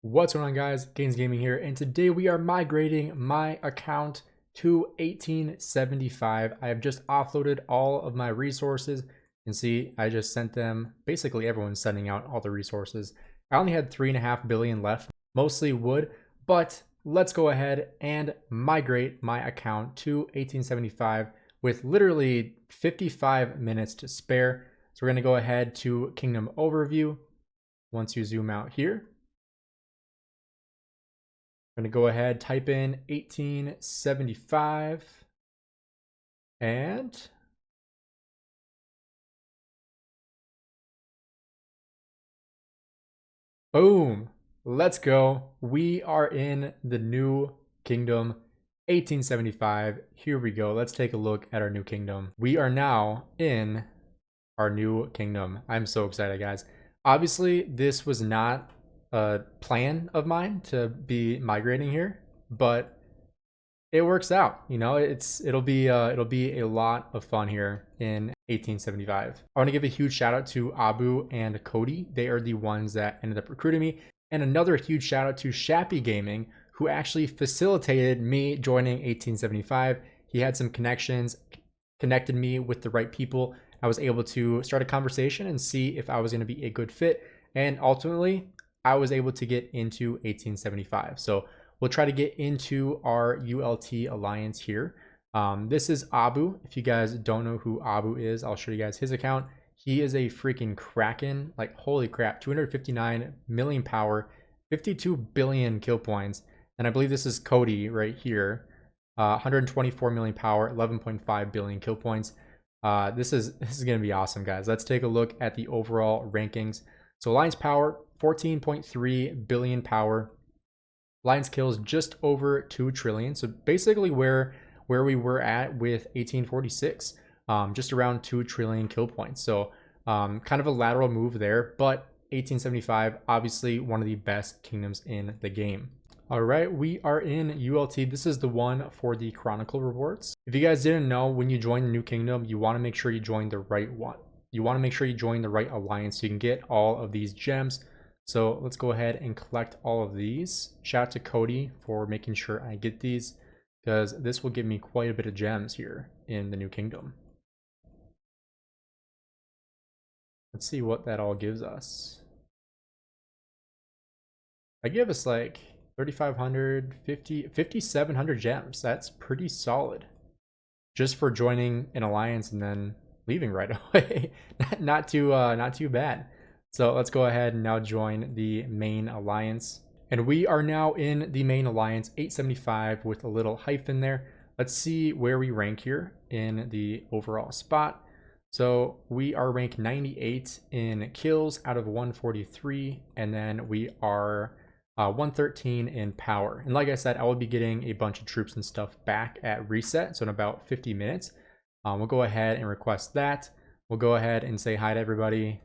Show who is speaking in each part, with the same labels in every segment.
Speaker 1: What's going on, guys? Gainz Gaming here, and today we are migrating my account to 1875. I have just offloaded all of my resources. You can see I just sent them. Basically, everyone's sending out all the resources. I only had 3.5 billion left, mostly wood, but let's go ahead and migrate my account to 1875 with literally 55 minutes to spare. So we're going to go ahead to Kingdom Overview. Once you zoom out here, I'm going to go ahead, type in 1875, and boom, let's go. We are in the new kingdom, 1875. Here we go. Let's take a look at our new kingdom. We are now in our new kingdom. I'm so excited, guys. Obviously, this was not a plan of mine to be migrating here, but it works out. You know, it'll be a lot of fun here in 1875. I want to give a huge shout out to Abu and Cody. They are the ones that ended up recruiting me, and another huge shout out to Shappy Gaming, who actually facilitated me joining 1875. He had some connections, connected me with the right people. I was able to start a conversation and see if I was going to be a good fit, and ultimately I was able to get into 1875. So we'll try to get into our ULT alliance here. This is Abu. If you guys don't know who Abu is, I'll show you guys his account. He is a freaking kraken. Like, holy crap, 259 million power, 52 billion kill points. And I believe this is Cody right here. 124 million power, 11.5 billion kill points. This is going to be awesome, guys. Let's take a look at the overall rankings. So alliance power, 14.3 billion power. Alliance kills just over 2 trillion. So basically where we were at with 1846, just around 2 trillion kill points. So kind of a lateral move there, but 1875, obviously one of the best kingdoms in the game. All right, we are in ULT. This is the one for the Chronicle rewards. If you guys didn't know, when you join the new kingdom, you want to make sure you join the right one. You want to make sure you join the right alliance so you can get all of these gems. So let's go ahead and collect all of these. Shout out to Cody for making sure I get these, because this will give me quite a bit of gems here in the new kingdom. Let's see what that all gives us. I give us like 3,500, 5,700 gems. That's pretty solid. Just for joining an alliance and then leaving right away. not too bad. So let's go ahead and now join the main alliance. And we are now in the main alliance, 875 with a little hyphen there. Let's see where we rank here in the overall spot. So we are ranked 98 in kills out of 143, and then we are 113 in power. And like I said, I will be getting a bunch of troops and stuff back at reset, so in about 50 minutes. We'll go ahead and request that. We'll go ahead and say hi to everybody.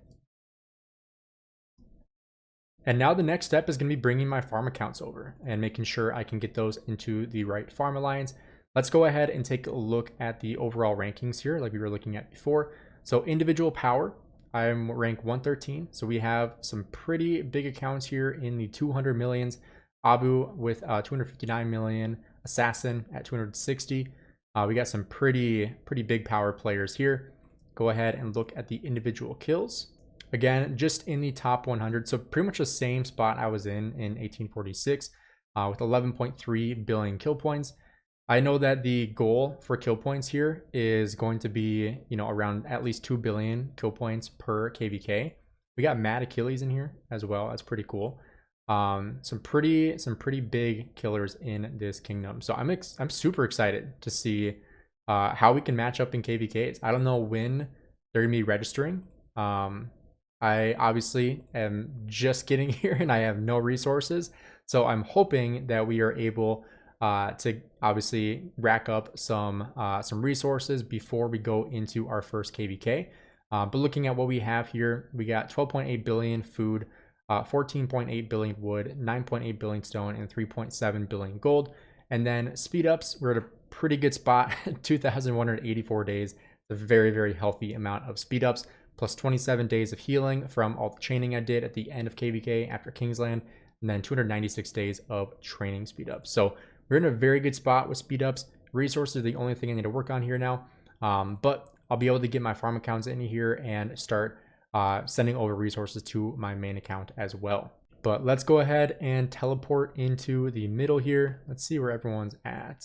Speaker 1: And now the next step is going to be bringing my farm accounts over and making sure I can get those into the right farm alliance. Let's go ahead and take a look at the overall rankings here like we were looking at before. So individual power, I'm rank 113. So we have some pretty big accounts here in the 200 millions. Abu with 259 million, Assassin at 260. We got some pretty big power players here. Go ahead and look at the individual kills. Again, just in the top 100, so pretty much the same spot I was in 1846 with 11.3 billion kill points. I know that the goal for kill points here is going to be, you know, around at least 2 billion kill points per KVK. We got Mad Achilles in here as well. That's pretty cool. Some pretty big killers in this kingdom. So I'm super excited to see how we can match up in KVKs. I don't know when they're gonna be registering. I obviously am just getting here and I have no resources. So I'm hoping that we are able to obviously rack up some resources before we go into our first KVK. But looking at what we have here, we got 12.8 billion food, 14.8 billion wood, 9.8 billion stone, and 3.7 billion gold. And then speed ups, we're at a pretty good spot, 2,184 days. A very healthy amount of speed ups, plus 27 days of healing from all the chaining I did at the end of KVK after Kingsland. and then 296 days of training speed ups. So we're in a very good spot with speed ups. Resources are the only thing I need to work on here now. But I'll be able to get my farm accounts in here and start sending over resources to my main account as well. But let's go ahead and teleport into the middle here. Let's see where everyone's at.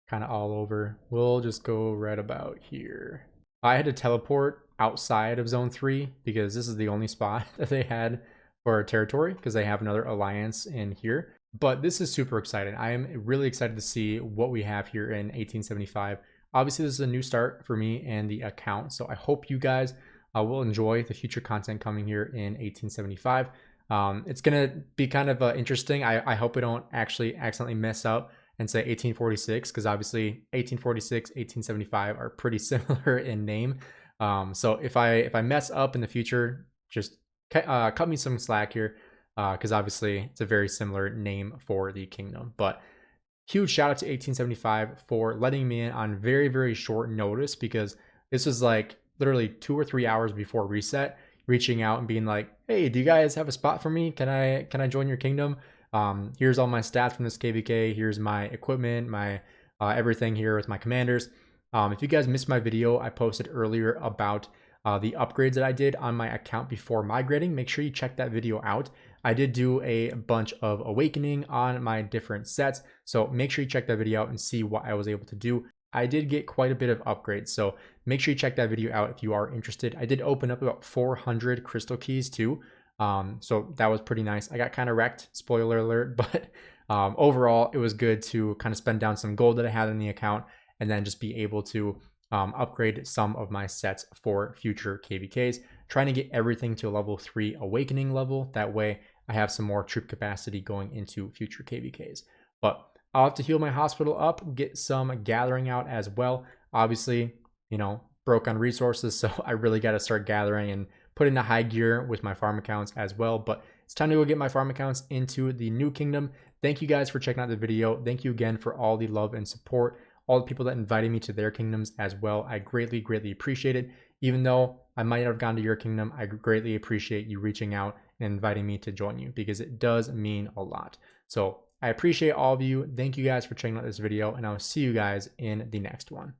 Speaker 1: Kind of all over. We'll just go right about here. I had to teleport outside of zone 3 because this is the only spot that they had for territory, because they have another alliance in here. But this is super exciting. I am really excited to see what we have here in 1875. Obviously, this is a new start for me and the account, so I hope you guys will enjoy the future content coming here in 1875. It's gonna be kind of interesting. I hope we don't actually accidentally mess up and say 1846, because obviously 1846, 1875 are pretty similar in name. So if I mess up in the future, just cut me some slack here, because obviously it's a very similar name for the kingdom. But huge shout out to 1875 for letting me in on very, very short notice, because this was like literally 2 or 3 hours before reset, reaching out and being like, hey, do you guys have a spot for me? Can I join your kingdom? Here's all my stats from this KVK. Here's my equipment, my everything here with my commanders. If you guys missed my video I posted earlier about the upgrades that I did on my account before migrating, make sure you check that video out. I did do a bunch of awakening on my different sets, so make sure you check that video out and see what I was able to do. I did get quite a bit of upgrades, so make sure you check that video out if you are interested. I did open up about 400 crystal keys too, so that was pretty nice. I got kind of wrecked, spoiler alert, but overall it was good to kind of spend down some gold that I had in the account and then just be able to upgrade some of my sets for future KVKs, trying to get everything to a level 3 awakening level. That way I have some more troop capacity going into future KVKs. But I'll have to heal my hospital up, get some gathering out as well. Obviously, you know, broke on resources, so I really got to start gathering and put into high gear with my farm accounts as well. But it's time to go get my farm accounts into the new kingdom. Thank you guys for checking out the video. Thank you again for all the love and support, all the people that invited me to their kingdoms as well. I greatly, greatly appreciate it. Even though I might not have gone to your kingdom, I greatly appreciate you reaching out and inviting me to join you, because it does mean a lot. So I appreciate all of you. Thank you guys for checking out this video, and I'll see you guys in the next one.